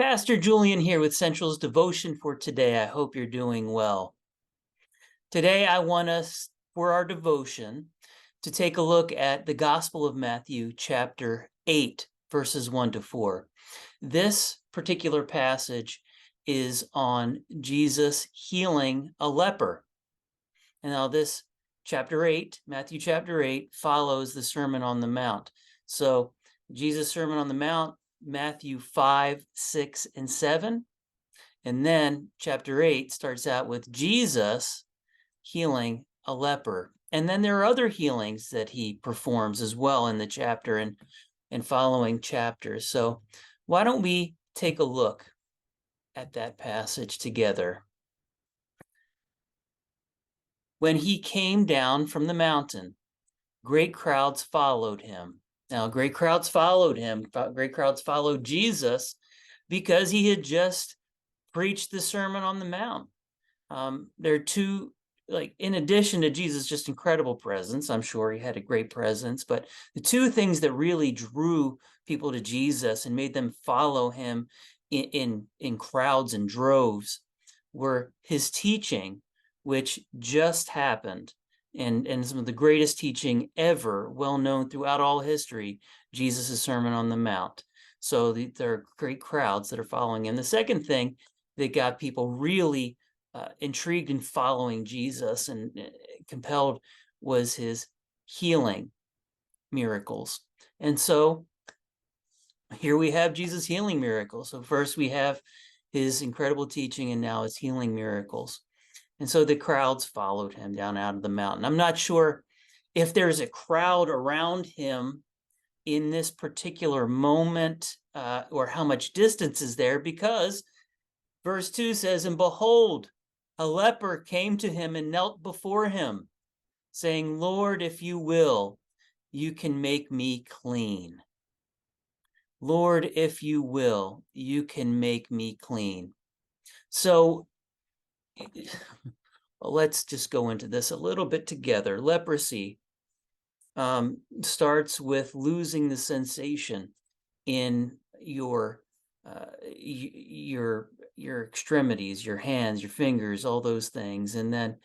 Pastor Julian here with Central's devotion for today. I hope you're doing well. Today, I want us, for our devotion, to take a look at the Gospel of Matthew, chapter 8, verses 1 to 4. This particular passage is on Jesus healing a leper. And now this chapter 8, Matthew chapter 8, follows the Sermon on the Mount. So Jesus' Sermon on the Mount, Matthew 5, 6, and 7. And then chapter 8 starts out with Jesus healing a leper. And then there are other healings that he performs as well in the chapter and following chapters. So why don't we take a look at that passage together? When he came down from the mountain, great crowds followed him. Now, great crowds followed him. Great crowds followed Jesus because he had just preached the Sermon on the Mount. There are two, in addition to Jesus' just incredible presence, I'm sure he had a great presence, but the two things that really drew people to Jesus and made them follow him in crowds and droves were his teaching, which just happened, and some of the greatest teaching ever, well known throughout all history, Jesus' Sermon on the Mount. So there are great crowds that are following him. The second thing that got people really intrigued in following Jesus and compelled was his healing miracles. And so here we have Jesus' healing miracles. So first we have his incredible teaching, and now his healing miracles. And so the crowds followed him down out of the mountain. I'm not sure if there's a crowd around him in this particular moment or how much distance is there, because verse 2 says, "And behold, a leper came to him and knelt before him, saying, 'Lord, if you will, you can make me clean.' Lord, if you will, you can make me clean." So let's just go into this a little bit together. Leprosy starts with losing the sensation in your extremities, your hands, your fingers, all those things, and then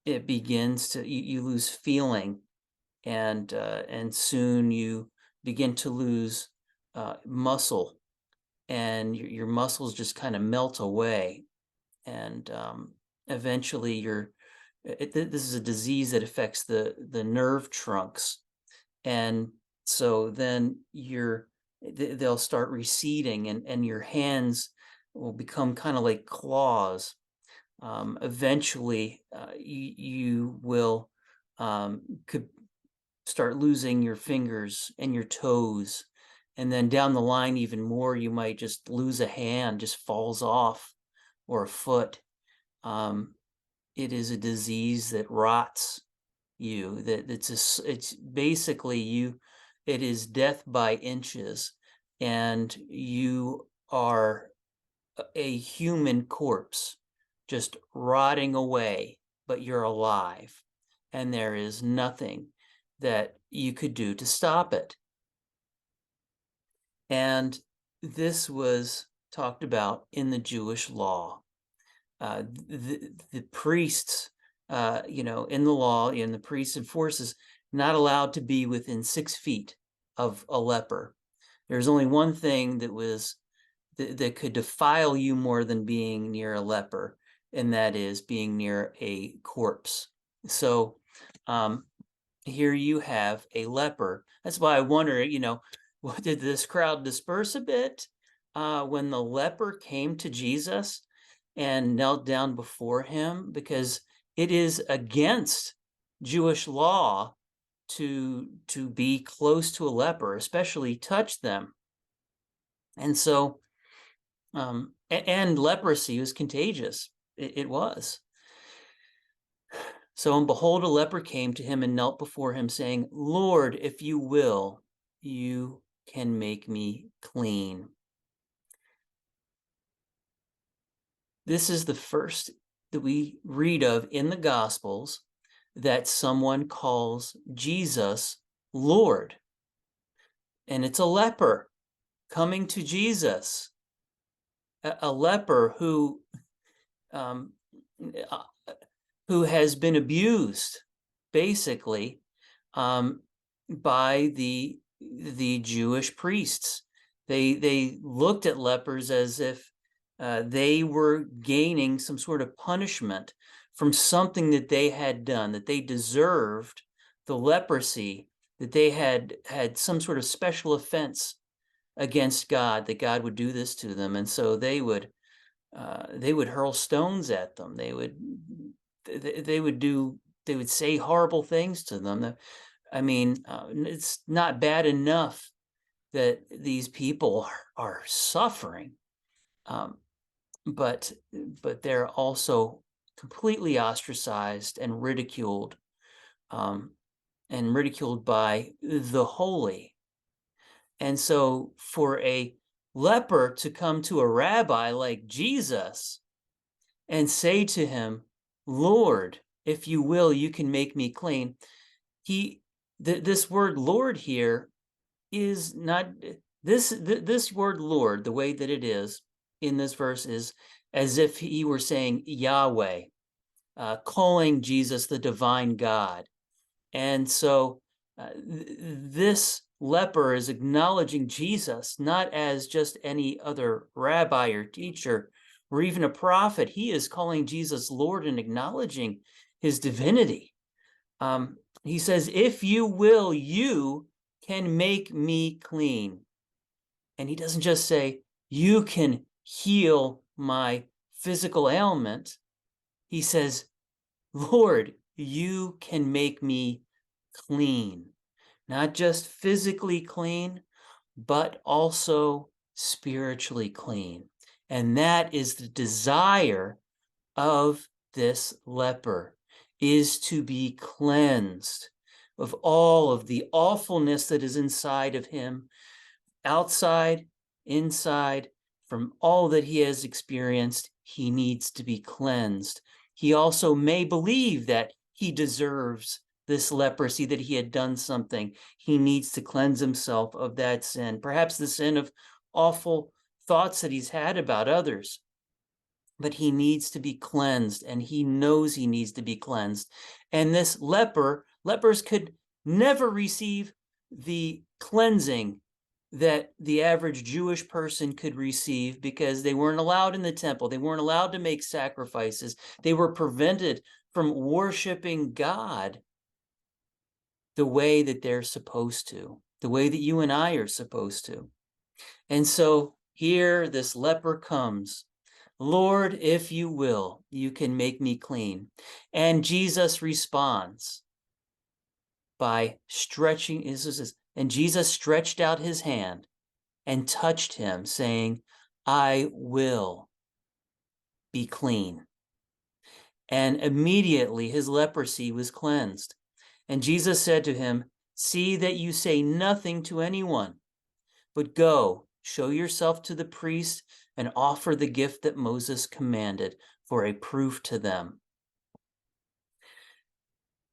it begins to you lose feeling, and soon you begin to lose muscle, and your muscles just kind of melt away, and eventually this is a disease that affects the nerve trunks, and so then they'll start receding, and your hands will become kind of like claws. Eventually, you will could start losing your fingers and your toes, and then down the line even more, you might just lose a hand, just falls off, or a foot. It is a disease that rots you. It's basically it is death by inches, and you are a human corpse just rotting away, but you're alive, and there is nothing that you could do to stop it. And this was talked about in the Jewish law. The priests, in the law, and the priests enforces not allowed to be within 6 feet of a leper. There's only one thing that could defile you more than being near a leper, and that is being near a corpse. So here you have a leper. That's why I wonder, did this crowd disperse a bit when the leper came to Jesus and knelt down before him? Because it is against Jewish law to be close to a leper, especially touch them. And so, and leprosy was contagious. It was. So, and behold, a leper came to him and knelt before him, saying, "Lord, if you will, you can make me clean." This is the first that we read of in the Gospels that someone calls Jesus Lord. And it's a leper. coming to Jesus, a leper um, uh, who has been abused, basically, um, by the Jewish priests. They looked at lepers as if they were gaining some sort of punishment from something that they had done, that they deserved the leprosy, that they had some sort of special offense against God, that God would do this to them, and so they would hurl stones at them. They would say horrible things to them. I mean, it's not bad enough that these people are suffering, um, but they're also completely ostracized um, and ridiculed by the holy. And so, for a leper to come to a rabbi like Jesus and say to him, "Lord, if you will, you can make me clean." This word "Lord" here is not this word "Lord," the way that it is in this verse, is as if he were saying Yahweh, calling Jesus the divine God. And so this leper is acknowledging Jesus not as just any other rabbi or teacher or even a prophet. He is calling Jesus Lord and acknowledging his divinity. He says, "If you will, you can make me clean." And he doesn't just say, "You can heal my physical ailment." He says, "Lord, you can make me clean." Not just physically clean, but also spiritually clean. And that is the desire of this leper, is to be cleansed of all of the awfulness that is inside of him, outside, inside, from all that he has experienced. He needs to be cleansed. He also may believe that he deserves this leprosy, that he had done something. He needs to cleanse himself of that sin, perhaps the sin of awful thoughts that he's had about others. But he needs to be cleansed, and he knows he needs to be cleansed. And this lepers could never receive the cleansing that the average Jewish person could receive, because they weren't allowed in the temple. They weren't allowed to make sacrifices. They were prevented from worshiping God the way that they're supposed to, the way that you and I are supposed to. And so here this leper comes. "Lord, if you will, you can make me clean." And Jesus responds by stretching, and Jesus stretched out his hand and touched him, saying, "I will be clean." And immediately his leprosy was cleansed. And Jesus said to him, "See that you say nothing to anyone, but go, show yourself to the priest, and offer the gift that Moses commanded for a proof to them."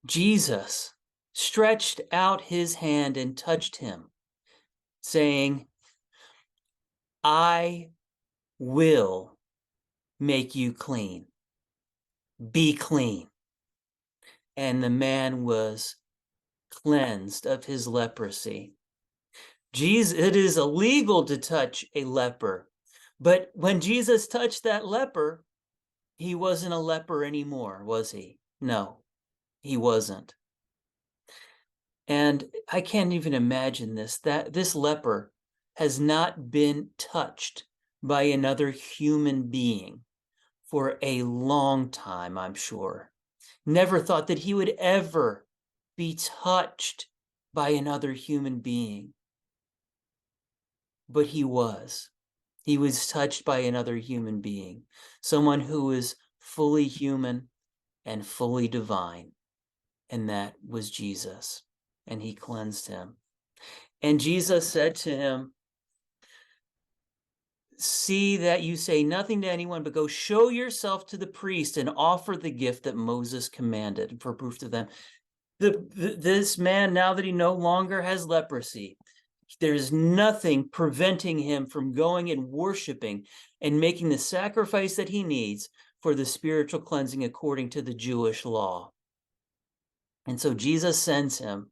Jesus stretched out his hand and touched him, saying, "I will make you clean. Be clean." And the man was cleansed of his leprosy. It is illegal to touch a leper, but when Jesus touched that leper, he wasn't a leper anymore, was he? No, he wasn't. And I can't even imagine that this leper has not been touched by another human being for a long time, I'm sure. Never thought that he would ever be touched by another human being. But he was. He was touched by another human being, someone who is fully human and fully divine. And that was Jesus. And he cleansed him. And Jesus said to him, "See that you say nothing to anyone, but go show yourself to the priest and offer the gift that Moses commanded for proof to them." This man, now that he no longer has leprosy, There's nothing preventing him from going and worshiping and making the sacrifice that he needs for the spiritual cleansing according to the Jewish law. And so Jesus sends him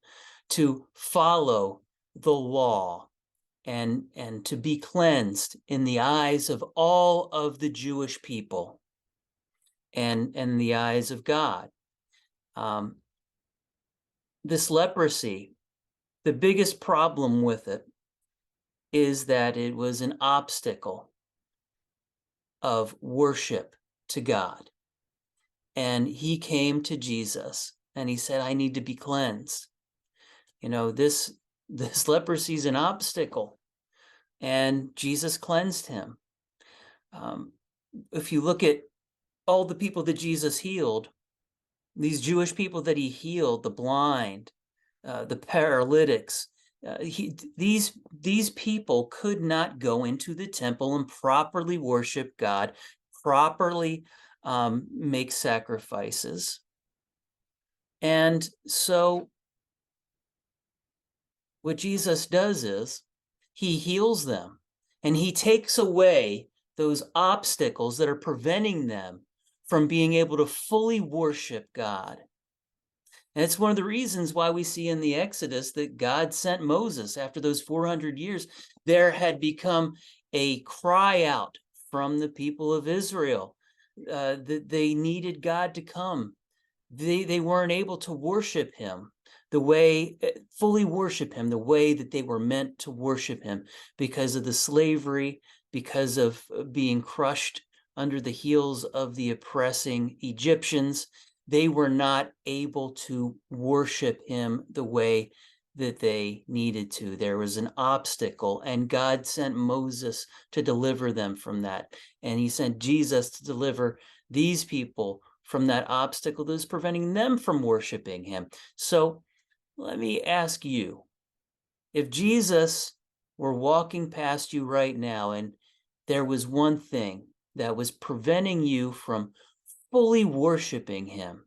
to follow the law and to be cleansed in the eyes of all of the Jewish people and in the eyes of God. This leprosy, the biggest problem with it is that it was an obstacle of worship to God. And he came to Jesus and he said, I need to be cleansed. You know, this leprosy is an obstacle, and Jesus cleansed him. If you look at all the people that Jesus healed, these Jewish people that he healed, the blind, the paralytics, these people could not go into the temple and properly worship God, properly make sacrifices. And so what Jesus does is he heals them and he takes away those obstacles that are preventing them from being able to fully worship God. And it's one of the reasons why we see in the Exodus that God sent Moses after those 400 years. There had become a cry out from the people of Israel that they needed God to come. They weren't able to worship him the way, fully worship him the way that they were meant to worship him because of the slavery, because of being crushed under the heels of the oppressing Egyptians. They were not able to worship him the way that they needed to. There was an obstacle, and God sent Moses to deliver them from that. And he sent Jesus to deliver these people from that obstacle that is preventing them from worshiping him. So let me ask you, if Jesus were walking past you right now and there was one thing that was preventing you from fully worshiping him,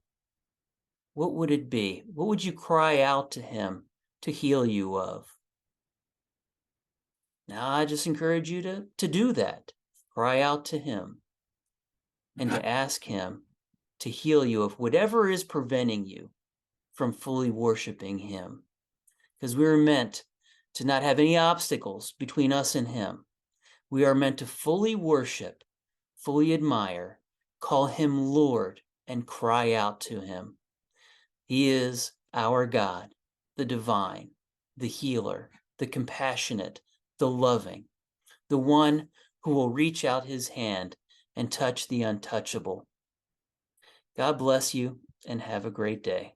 what would it be? What would you cry out to him to heal you of? Now, I just encourage you to do that. Cry out to him and to ask him to heal you of whatever is preventing you from fully worshiping him. Because we were meant to not have any obstacles between us and him. We are meant to fully worship, fully admire, call him Lord, and cry out to him. He is our God, the divine, the healer, the compassionate, the loving, the one who will reach out his hand and touch the untouchable. God bless you and have a great day.